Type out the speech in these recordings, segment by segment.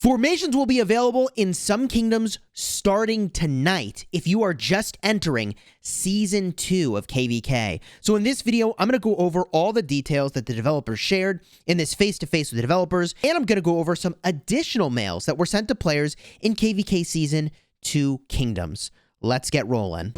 Formations will be available in some kingdoms starting tonight if you are just entering Season 2 of KVK. So in this video, I'm going to go over all the details that the developers shared in this face-to-face with the developers, and I'm going to go over some additional mails that were sent to players in KVK Season 2 kingdoms. Let's get rolling.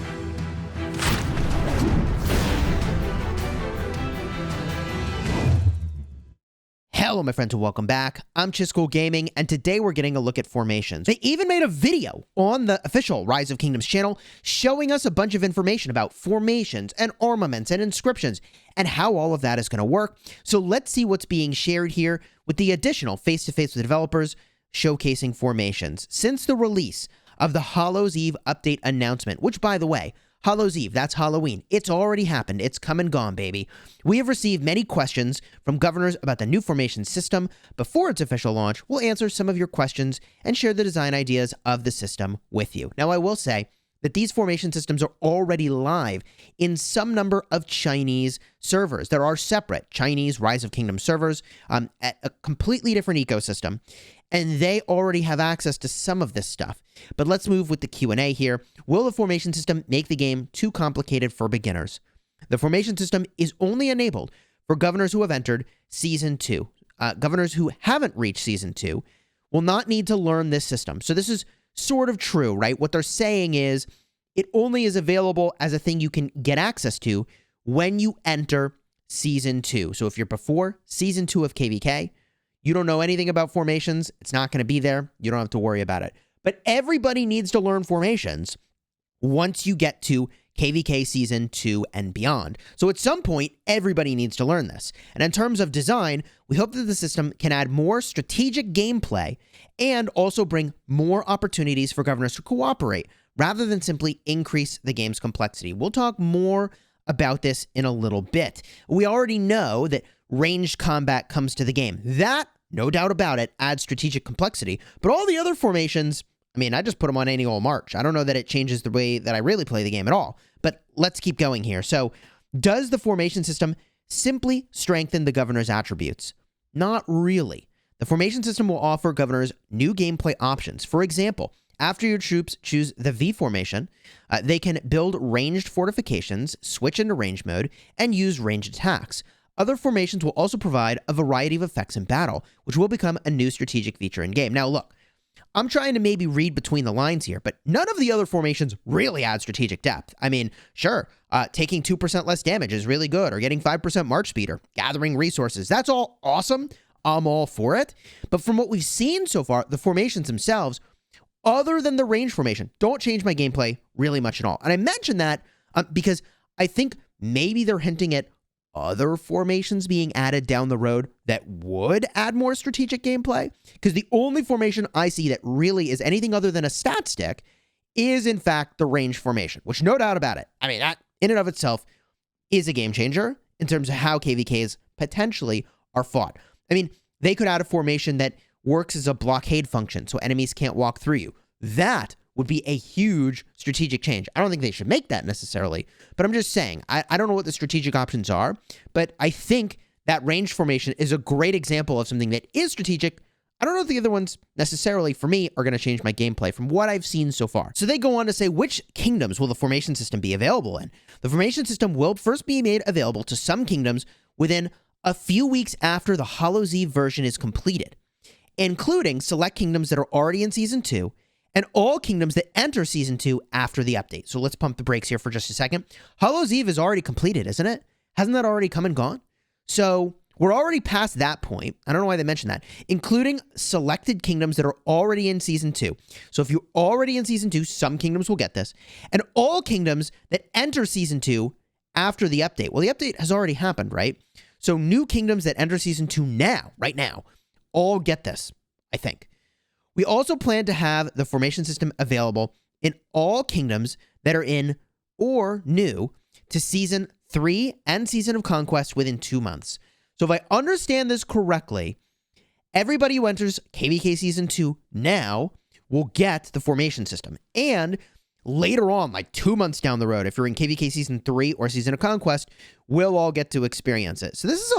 Hello, my friends, and welcome back. I'm Chisgule Gaming, and today we're getting a look at formations. They even made a video on the official Rise of Kingdoms channel showing us a bunch of information about formations and armaments and inscriptions and how all of that is going to work. So let's see what's being shared here with the additional face-to-face with developers showcasing formations. Since the release of the Hallows Eve update announcement, which, by the way, Hallows Eve, that's Halloween. It's already happened. It's come and gone, baby. We have received many questions from governors about the new formation system. Before its official launch, we'll answer some of your questions and share the design ideas of the system with you. Now, I will say that these formation systems are already live in some number of Chinese servers. There are separate Chinese Rise of Kingdoms servers at a completely different ecosystem, and they already have access to some of this stuff. But let's move with the Q&A here. Will the formation system make the game too complicated for beginners? The formation system is only enabled for governors who have entered Season 2. Governors who haven't reached Season 2 will not need to learn this system. So this is sort of true, right? What they're saying is it only is available as a thing you can get access to when you enter Season 2. So if you're before Season 2 of KVK, you don't know anything about formations, it's not going to be there. You don't have to worry about it. But everybody needs to learn formations once you get to KVK Season 2 and beyond. So at some point, everybody needs to learn this. And in terms of design, we hope that the system can add more strategic gameplay and also bring more opportunities for governors to cooperate, rather than simply increase the game's complexity. We'll talk more about this in a little bit. We already know that ranged combat comes to the game. That, no doubt about it, adds strategic complexity. But all the other formations, I mean, I just put them on any old march. I don't know that it changes the way that I really play the game at all. But let's keep going here. So, does the formation system simply strengthen the governor's attributes? Not really. The formation system will offer governors new gameplay options. For example, after your troops choose the V formation, they can build ranged fortifications, switch into range mode, and use ranged attacks. Other formations will also provide a variety of effects in battle, which will become a new strategic feature in game. Now, look, I'm trying to maybe read between the lines here, but none of the other formations really add strategic depth. I mean, sure, taking 2% less damage is really good, or getting 5% march speed, or gathering resources. That's all awesome. I'm all for it. But from what we've seen so far, the formations themselves, other than the range formation, don't change my gameplay really much at all. And I mention that because I think maybe they're hinting at other formations being added down the road that would add more strategic gameplay. Because the only formation I see that really is anything other than a stat stick is, in fact, the range formation, which, no doubt about it, I mean, that in and of itself is a game changer in terms of how KVKs potentially are fought. I mean, they could add a formation that works as a blockade function so enemies can't walk through you. That would be a huge strategic change. I don't think they should make that necessarily, but I'm just saying, I don't know what the strategic options are, but I think that range formation is a great example of something that is strategic. I don't know if the other ones necessarily, for me, are going to change my gameplay from what I've seen so far. So they go on to say, which kingdoms will the formation system be available in? The formation system will first be made available to some kingdoms within a few weeks after the Hallows Eve version is completed, including select kingdoms that are already in Season 2 and all kingdoms that enter Season 2 after the update. So let's pump the brakes here for just a second. Hallows Eve is already completed, isn't it? Hasn't that already come and gone? So we're already past that point. I don't know why they mentioned that. Including selected kingdoms that are already in Season 2. So if you're already in Season 2, some kingdoms will get this. And all kingdoms that enter Season 2 after the update. Well, the update has already happened, right? So new kingdoms that enter Season 2 now, right now, all get this, I think. We also plan to have the formation system available in all kingdoms that are in or new to Season 3 and Season of Conquest within 2 months. So if I understand this correctly, everybody who enters KVK Season 2 now will get the formation system. And later on, like 2 months down the road, if you're in KVK Season 3 or Season of Conquest, we'll all get to experience it. So this is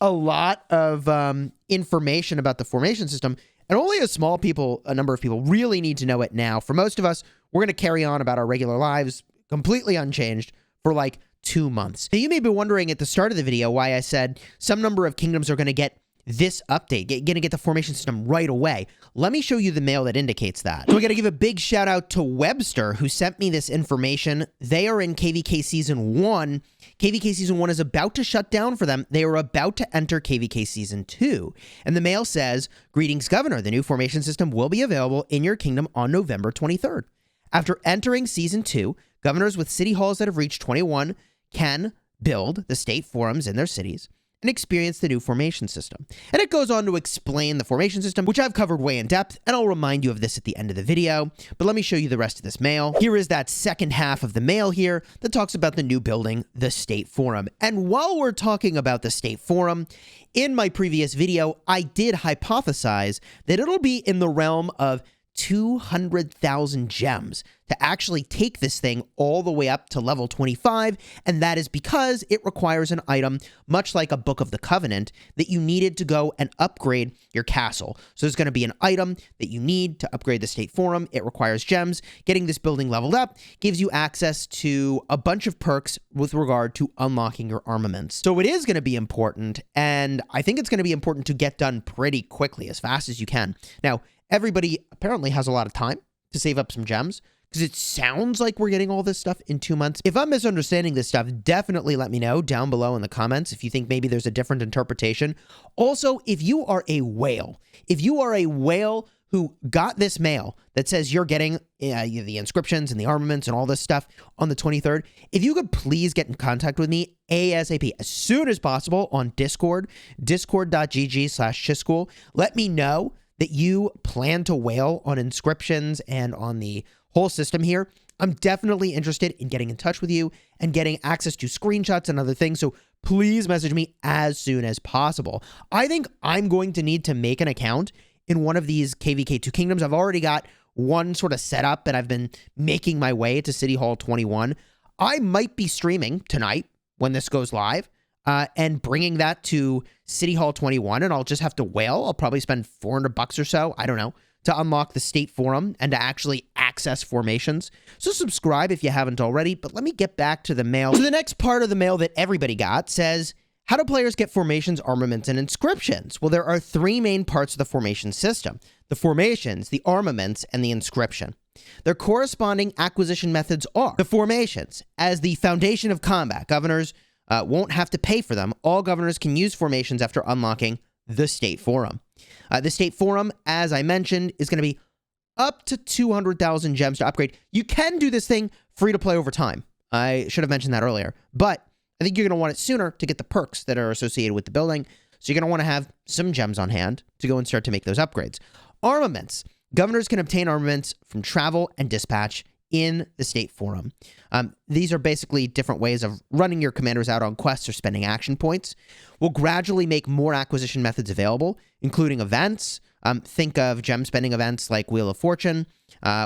a lot of information about the formation system, and only a number of people really need to know it now. For most of us, we're going to carry on about our regular lives completely unchanged for like 2 months. Now, you may be wondering at the start of the video why I said some number of kingdoms are going to get this update, going to get the formation system right away. Let me show you the mail that indicates that. So we got to give a big shout out to Webster, who sent me this information. They are in KVK Season 1. KVK Season 1 is about to shut down for them. They are about to enter KVK Season 2. And the mail says, "Greetings, Governor. The new formation system will be available in your kingdom on November 23rd. After entering Season 2, governors with city halls that have reached 21 can build the state forums in their cities and experience the new formation system." And it goes on to explain the formation system, which I've covered way in depth, and I'll remind you of this at the end of the video. But let me show you the rest of this mail. Here is that second half of the mail here that talks about the new building, the State Forum. And while we're talking about the State Forum, in my previous video, I did hypothesize that it'll be in the realm of 200,000 gems to actually take this thing all the way up to level 25, and that is because it requires an item, much like a Book of the Covenant, that you needed to go and upgrade your castle. So there's going to be an item that you need to upgrade the State Forum. It requires gems. Getting this building leveled up gives you access to a bunch of perks with regard to unlocking your armaments. So it is going to be important, and I think it's going to be important to get done pretty quickly, as fast as you can. Now, everybody apparently has a lot of time to save up some gems, because it sounds like we're getting all this stuff in 2 months. If I'm misunderstanding this stuff, definitely let me know down below in the comments if you think maybe there's a different interpretation. Also, if you are a whale who got this mail that says you're getting the inscriptions and the armaments and all this stuff on the 23rd, if you could please get in contact with me ASAP, as soon as possible, on Discord, discord.gg/Chisgule. Let me know that you plan to whale on inscriptions and on the whole system here. I'm definitely interested in getting in touch with you and getting access to screenshots and other things, so please message me as soon as possible. I think I'm going to need to make an account in one of these KVK2 kingdoms. I've already got one sort of set up, and I've been making my way to City Hall 21. I might be streaming tonight when this goes live, and bringing that to City Hall 21, and I'll just have to whale. I'll probably spend $400 or so, I don't know, to unlock the State Forum and to actually access formations. So subscribe if you haven't already, but let me get back to the mail. So the next part of the mail that everybody got says, "How do players get formations, armaments, and inscriptions?" Well, there are 3 main parts of the formation system: the formations, the armaments, and the inscription. Their corresponding acquisition methods are the formations. As the foundation of combat, governors won't have to pay for them. All governors can use formations after unlocking the State Forum. The State Forum, as I mentioned, is going to be up to 200,000 gems to upgrade. You can do this thing free to play over time. I should have mentioned that earlier, but I think you're going to want it sooner to get the perks that are associated with the building. So you're going to want to have some gems on hand to go and start to make those upgrades. Armaments. Governors can obtain armaments from travel and dispatch in the State Forum. These are basically different ways of running your commanders out on quests or spending action points. We'll gradually make more acquisition methods available, including events. Think of gem spending events like Wheel of Fortune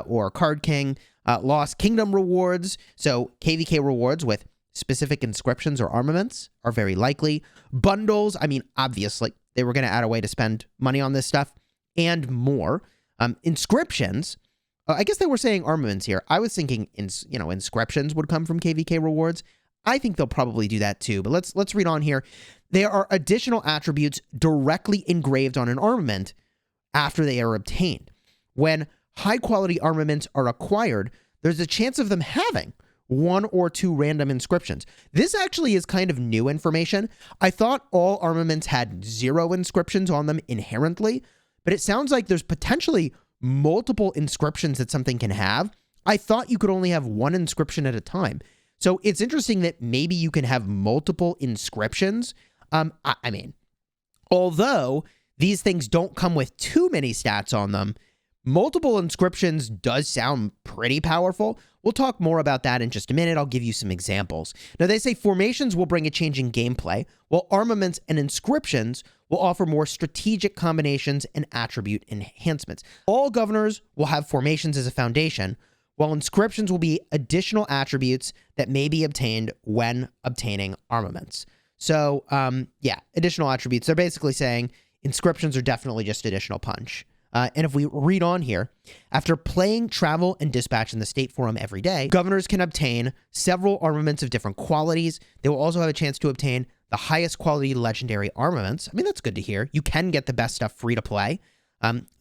or Card King, Lost Kingdom rewards. So KVK rewards with specific inscriptions or armaments are very likely. Bundles, I mean, obviously, they were going to add a way to spend money on this stuff and more. Inscriptions, I guess they were saying armaments here. I was thinking, inscriptions would come from KVK rewards. I think they'll probably do that too, but let's read on here. There are additional attributes directly engraved on an armament after they are obtained. When high-quality armaments are acquired, there's a chance of them having 1 or 2 random inscriptions. This actually is kind of new information. I thought all armaments had 0 inscriptions on them inherently, but it sounds like there's potentially multiple inscriptions that something can have. I thought you could only have 1 inscription at a time. So it's interesting that maybe you can have multiple inscriptions. I mean, although these things don't come with too many stats on them, multiple inscriptions does sound pretty powerful. We'll talk more about that in just a minute. I'll give you some examples. Now, they say formations will bring a change in gameplay, while armaments and inscriptions will offer more strategic combinations and attribute enhancements. All governors will have formations as a foundation, while inscriptions will be additional attributes that may be obtained when obtaining armaments. So, yeah, additional attributes. They're basically saying inscriptions are definitely just additional punch. And if we read on here, after playing Travel and Dispatch in the State Forum every day, governors can obtain several armaments of different qualities. They will also have a chance to obtain the highest quality legendary armaments. I mean, that's good to hear. You can get the best stuff free to play.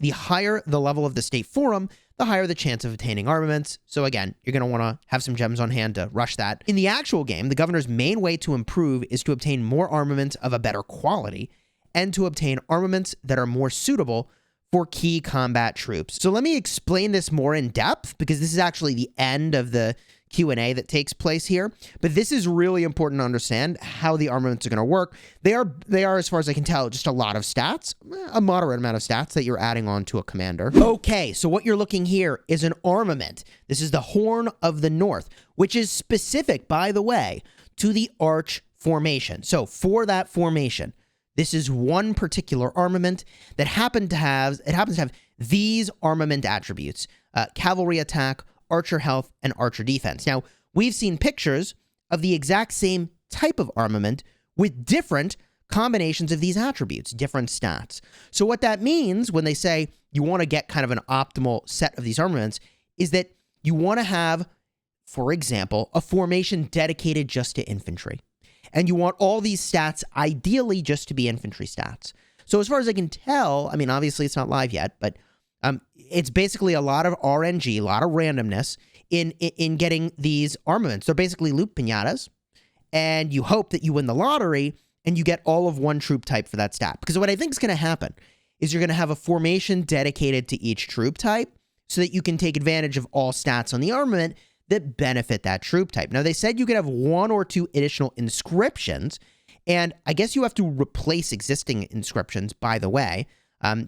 The higher the level of the State Forum, the higher the chance of obtaining armaments. So again, you're going to want to have some gems on hand to rush that. In the actual game, the governor's main way to improve is to obtain more armaments of a better quality and to obtain armaments that are more suitable for key combat troops. So let me explain this more in depth, because this is actually the end of the Q&A that takes place here. But this is really important to understand how the armaments are going to work. They are, as far as I can tell, just a lot of stats, a moderate amount of stats that you're adding on to a commander. Okay, so what you're looking here is an armament. This is the Horn of the North, which is specific, by the way, to the Arch formation. So for that formation, this is one particular armament that happens to have these armament attributes: cavalry attack, archer health, and archer defense. Now, we've seen pictures of the exact same type of armament with different combinations of these attributes, different stats. So what that means when they say you want to get kind of an optimal set of these armaments is that you want to have, for example, a formation dedicated just to infantry. And you want all these stats ideally just to be infantry stats. So as far as I can tell, I mean, obviously it's not live yet, but it's basically a lot of RNG, a lot of randomness in getting these armaments. They're basically loot pinatas, and you hope that you win the lottery and you get all of one troop type for that stat. Because what I think is going to happen is you're going to have a formation dedicated to each troop type so that you can take advantage of all stats on the armament that benefit that troop type. Now, they said you could have 1 or 2 additional inscriptions, and I guess you have to replace existing inscriptions, by the way.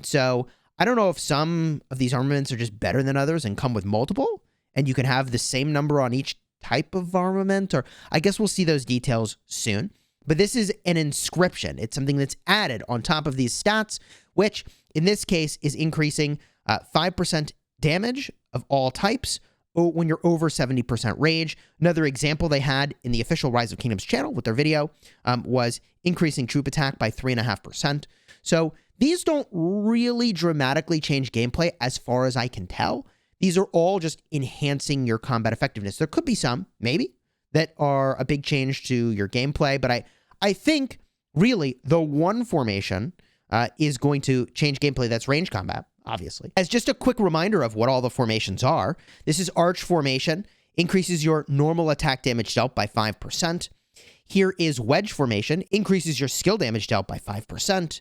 So I don't know if some of these armaments are just better than others and come with multiple, and you can have the same number on each type of armament, or I guess we'll see those details soon. But this is an inscription. It's something that's added on top of these stats, which in this case is increasing 5% damage of all types when you're over 70% rage. Another example they had in the official Rise of Kingdoms channel with their video was increasing troop attack by 3.5%. So these don't really dramatically change gameplay as far as I can tell. These are all just enhancing your combat effectiveness. There could be some, maybe, that are a big change to your gameplay, but I think, really, the one formation is going to change gameplay. That's range combat, obviously. As just a quick reminder of what all the formations are, this is Arch formation, increases your normal attack damage dealt by 5%. Here is Wedge formation, increases your skill damage dealt by 5%.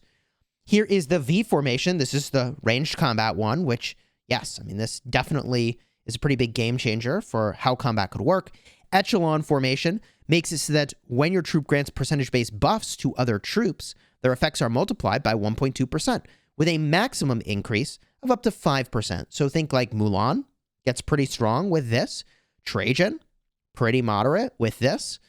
Here is the V formation. This is the ranged combat one, which, yes, I mean, this definitely is a pretty big game changer for how combat could work. Echelon formation makes it so that when your troop grants percentage-based buffs to other troops, their effects are multiplied by 1.2%, with a maximum increase of up to 5%. So think like Mulan gets pretty strong with this. Trajan, pretty moderate with this.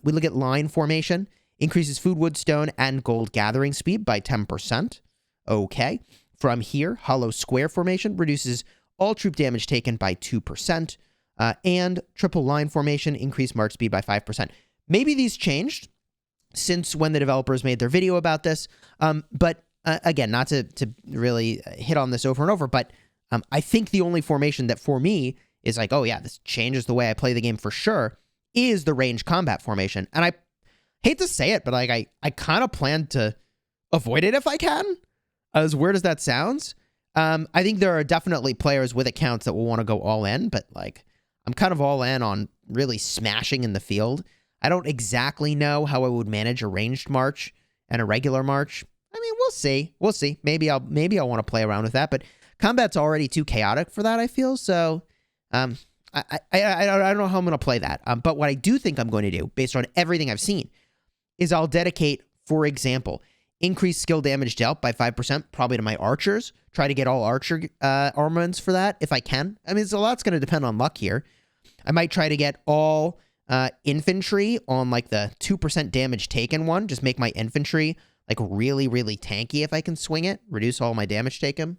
We look at line formation. Increases food, wood, stone, and gold gathering speed by 10%. Okay. From here, hollow square formation reduces all troop damage taken by 2%. And triple line formation increased march speed by 5%. Maybe these changed since when the developers made their video about this. But again, not to really hit on this over and over, but I think the only formation that for me is like, oh yeah, this changes the way I play the game for sure, is the range combat formation. And I hate to say it, but like I kind of plan to avoid it if I can. As weird as that sounds. I think there are definitely players with accounts that will want to go all in, but like I'm kind of all in on really smashing in the field. I don't exactly know how I would manage a ranged march and a regular march. I mean, we'll see. We'll see. Maybe I'll want to play around with that, but combat's already too chaotic for that, I feel. So I don't know how I'm going to play that. But what I do think I'm going to do, based on everything I've seen, is I'll dedicate, for example, increased skill damage dealt by 5%, probably to my archers. Try to get all archer armaments for that if I can. I mean, a lot's going to depend on luck here. I might try to get all infantry on like the 2% damage taken one. Just make my infantry like really, really tanky if I can swing it. Reduce all my damage taken.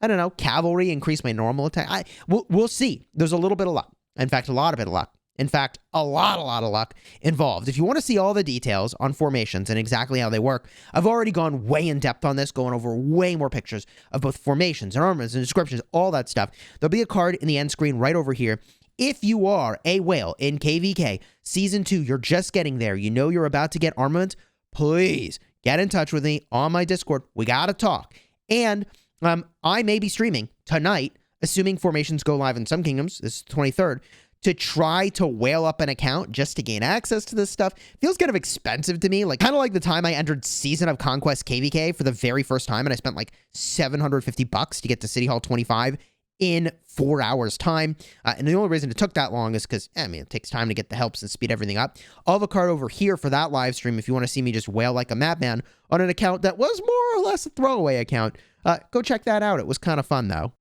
I don't know. Cavalry, increase my normal attack. We'll see. There's a little bit of luck. In fact, a lot of it of luck In fact, a lot of luck involved. If you want to see all the details on formations and exactly how they work, I've already gone way in depth on this, going over way more pictures of both formations and armaments and inscriptions, all that stuff. There'll be a card in the end screen right over here. If you are a whale in KVK Season 2, you're just getting there, you know you're about to get armaments, please get in touch with me on my Discord. We got to talk. And I may be streaming tonight, assuming formations go live in some kingdoms, this is the 23rd, to try to whale up an account just to gain access to this stuff. Feels kind of expensive to me, like kind of like the time I entered Season of Conquest KVK for the very first time, and I spent like $750 to get to City Hall 25 in 4 hours time. And the only reason it took that long is because, it takes time to get the helps and speed everything up. I'll have a card over here for that live stream if you want to see me just wail like a madman on an account that was more or less a throwaway account. Go check that out. It was kind of fun, though.